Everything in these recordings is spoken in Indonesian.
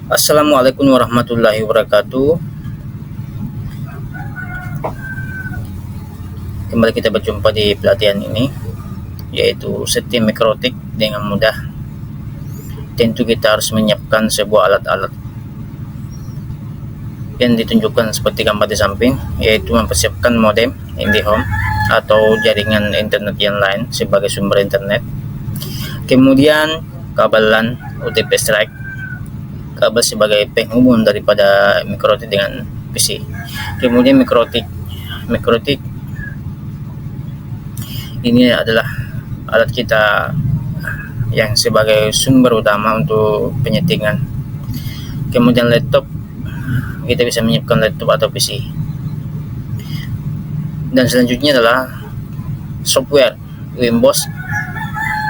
Assalamualaikum warahmatullahi wabarakatuh. Kembali kita berjumpa di pelatihan ini, yaitu setting mikrotik dengan mudah. Tentu kita harus menyiapkan sebuah alat-alat yang ditunjukkan seperti gambar di samping, yaitu mempersiapkan modem IndiHome atau jaringan internet yang lain sebagai sumber internet. Kemudian kabel LAN UTP strike, kabel sebagai penghubung daripada mikrotik dengan PC. Kemudian mikrotik ini adalah alat kita yang sebagai sumber utama untuk penyetingan. Kemudian laptop, kita bisa menyiapkan laptop atau PC. Dan selanjutnya adalah software Winboss.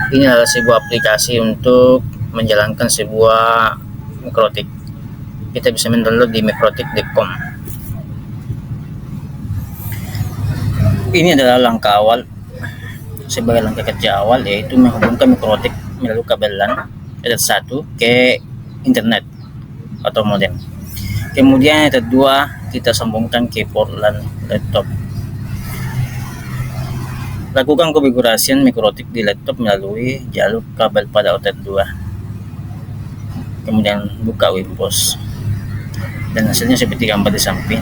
Ini adalah sebuah aplikasi untuk menjalankan sebuah mikrotik. Kita bisa mendownload di mikrotik.com. Ini adalah langkah awal, sebagai langkah kerja awal, yaitu menghubungkan mikrotik melalui kabel LAN Ethernet 1 ke internet atau modem. Kemudian yang kedua, kita sambungkan ke port LAN laptop. Lakukan konfigurasi mikrotik di laptop melalui jalur kabel pada outlet 2. Kemudian buka Winboss. Dan hasilnya seperti gambar di samping.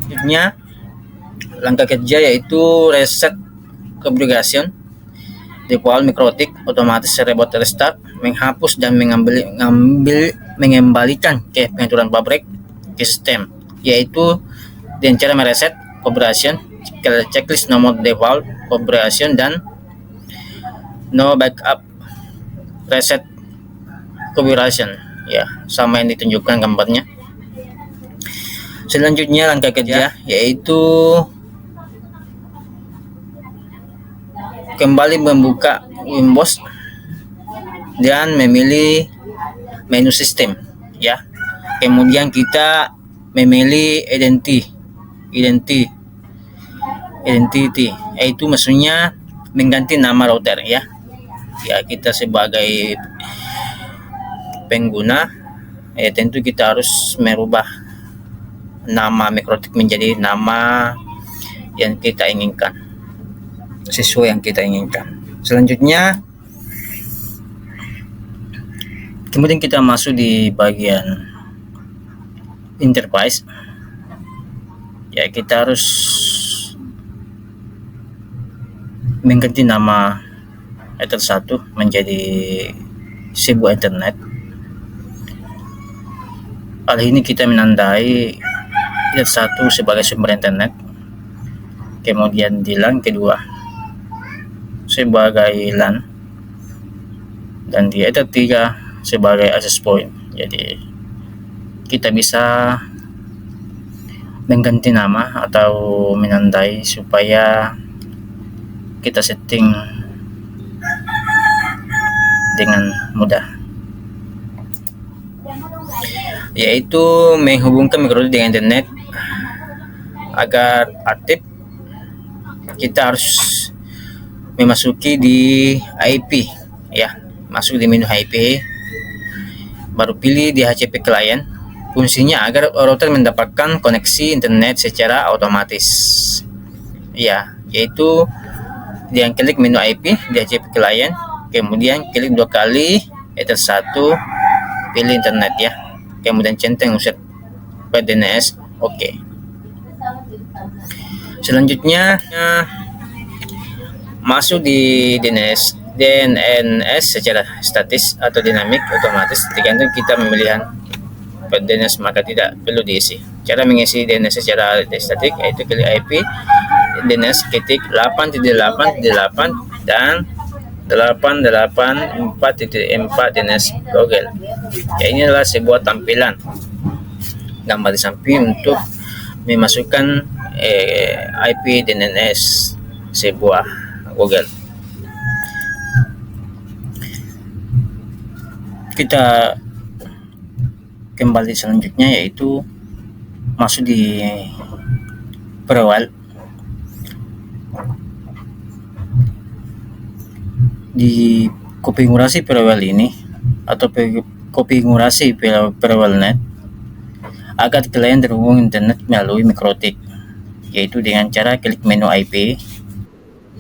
Selanjutnya, langkah kerja yaitu reset configuration default mikrotik, otomatis reboot restart, menghapus dan mengembalikan ke pengaturan pabrik sistem, yaitu dengan cara mereset configuration, checklist nomor default configuration, dan no backup reset configuration, ya, sama yang ditunjukkan gambarnya. Selanjutnya langkah kerja yaitu kembali membuka Winboss dan memilih menu sistem, ya. Kemudian kita memilih identity, yaitu maksudnya mengganti nama router, ya. Ya, kita sebagai pengguna, tentu kita harus merubah nama mikrotik menjadi nama yang kita inginkan, sesuai yang kita inginkan. Selanjutnya, kemudian kita masuk di bagian interface. Ya, kita harus mengganti nama Ethernet 1 menjadi sebuah internet. Hal ini kita menandai Ethernet 1 sebagai sumber internet, kemudian di LAN kedua sebagai LAN, dan di Ethernet 3 sebagai access point. Jadi kita bisa mengganti nama atau menandai supaya kita setting dengan mudah, yaitu menghubungkan mikrotik dengan internet. Agar aktif, kita harus memasuki di IP, ya, masuk di menu IP, baru pilih DHCP client. Fungsinya agar router mendapatkan koneksi internet secara otomatis, ya, yaitu dengan klik menu IP DHCP client, kemudian klik 2 kali Ethernet 1, pilih internet, ya, kemudian centang user DNS, oke. Selanjutnya masuk di DNS secara statis atau dinamik otomatis, tergantung kita memilihan DNS, maka tidak perlu diisi. Cara mengisi DNS secara statik yaitu klik IP DNS ketik 8.8.8 dan 884.4 DNS Google. Ya, ini adalah sebuah tampilan gambar di samping untuk memasukkan IP DNS sebuah Google. Kita kembali selanjutnya yaitu masuk di perawat. Di konfigurasi Perwell ini atau konfigurasi Perwellnet agar klien terhubung internet melalui MikroTik, yaitu dengan cara klik menu IP,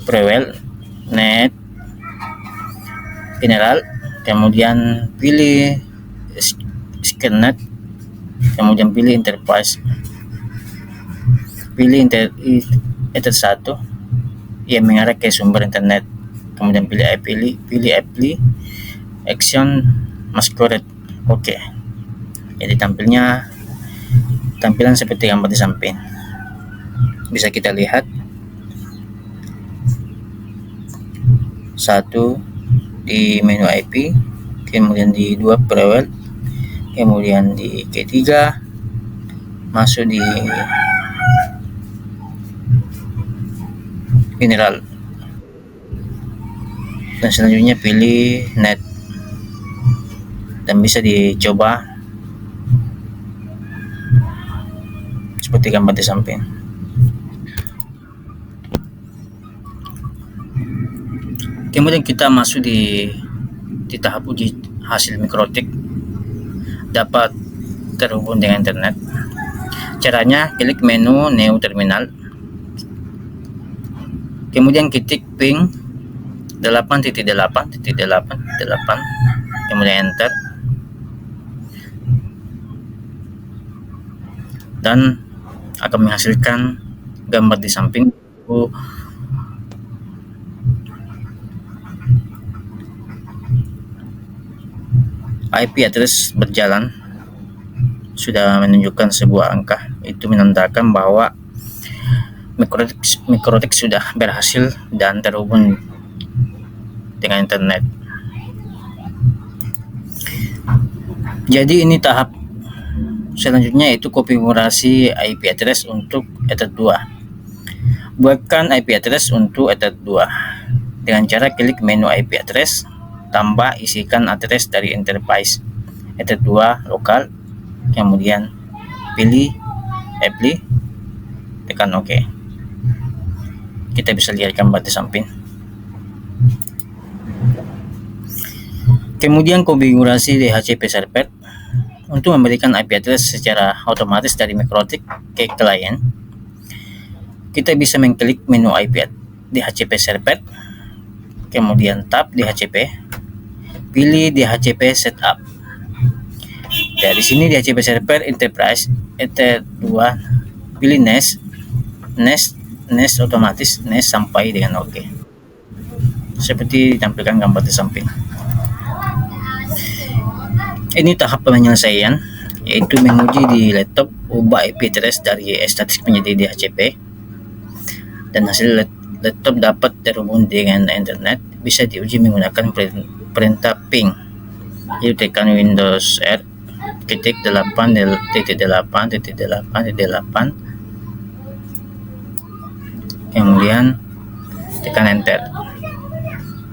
Perwellnet, General, kemudian pilih SkillNet, kemudian pilih Enterprise, pilih Ether 1 yang mengarah ke sumber internet, kemudian pilih apply action masquerade. Oke. Jadi tampilan seperti gambar di samping. Bisa kita lihat. Satu di menu IP, kemudian di 2 Perwell, kemudian di ketiga masuk di General, dan selanjutnya pilih net, dan bisa dicoba seperti gambar di samping. Kemudian kita masuk di tahap uji hasil MikroTik dapat terhubung dengan internet. Caranya klik menu New Terminal, kemudian ketik ping 8.8.8.8, kemudian enter, dan akan menghasilkan gambar di samping IP address berjalan, sudah menunjukkan sebuah angka. Itu menandakan bahwa MikroTik sudah berhasil dan terhubung dengan internet. Jadi ini tahap selanjutnya, yaitu konfigurasi IP address untuk Ether 2. Buatkan IP address untuk Ether 2 dengan cara klik menu IP address, tambah isikan address dari Enterprise Ether 2 lokal, kemudian pilih apply, tekan OK. Kita bisa lihat gambar di samping. Kemudian konfigurasi DHCP server untuk memberikan IP address secara otomatis dari MikroTik ke klien. Kita bisa mengklik menu IP DHCP server, kemudian tab DHCP, pilih DHCP setup. Dari sini DHCP server Enterprise Ether 2, pilih NAS otomatis, NAS sampai dengan OK. Seperti ditampilkan gambar di samping. Ini tahap penyelesaian, yaitu menguji di laptop ubah IP address dari statis menjadi DHCP, dan hasil laptop dapat terhubung dengan internet. Bisa diuji menggunakan perintah ping, yaitu tekan Windows R, ketik 8.8.8.8, kemudian tekan enter.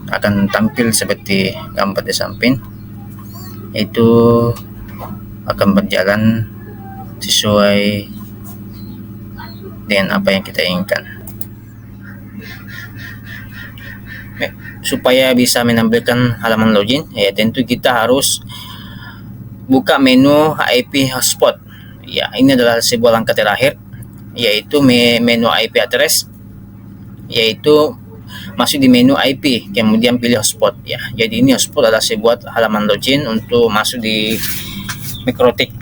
Akan tampil seperti gambar di samping, itu akan berjalan sesuai dengan apa yang kita inginkan. Supaya bisa menampilkan halaman login, ya tentu kita harus buka menu IP hotspot. Ya, ini adalah sebuah langkah terakhir, yaitu menu IP address, yaitu masuk di menu IP, kemudian pilih hotspot. Ya, jadi ini hotspot adalah sebuah halaman login untuk masuk di MikroTik,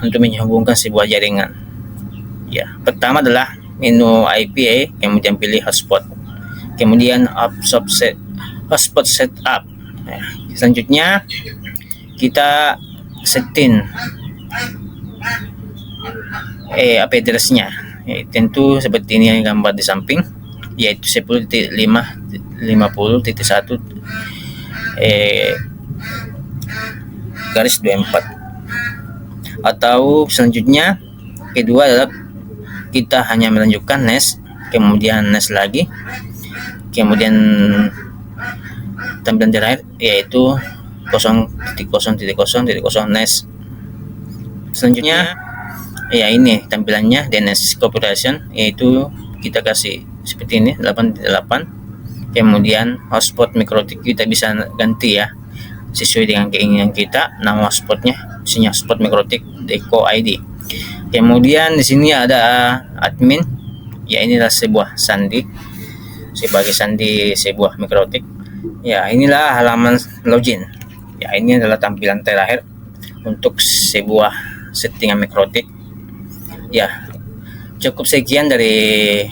untuk menghubungkan sebuah jaringan. Ya, pertama adalah menu IP, kemudian pilih hotspot, kemudian hotspot setup. Ya, selanjutnya kita setting IP address-nya. Ya, tentu seperti ini yang gambar di samping, yaitu 10.5.50.1 garis 24. Atau selanjutnya, kedua adalah kita hanya melanjutkan NAS, kemudian NAS lagi, kemudian tampilan terakhir yaitu 0.0.0.0 NAS. Selanjutnya, ya ini tampilannya DNS configuration, yaitu kita kasih seperti ini 8.8, Kemudian hotspot mikrotik kita bisa ganti ya, sesuai dengan keinginan kita. Nama hotspotnya misalnya hotspot mikrotik Deco ID. Kemudian di sini ada admin, ya inilah sebuah sandi, sebagai sandi sebuah mikrotik. Ya inilah halaman login. Ya ini adalah tampilan terakhir untuk sebuah settingan mikrotik. Ya cukup sekian dari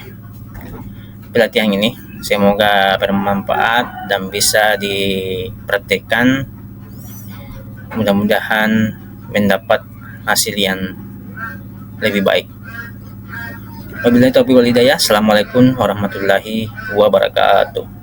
pelatihan ini, semoga bermanfaat dan bisa dipraktekkan, mudah-mudahan mendapat hasil yang lebih baik. Wabillahi taufiq wal hidayah. Assalamualaikum warahmatullahi wabarakatuh.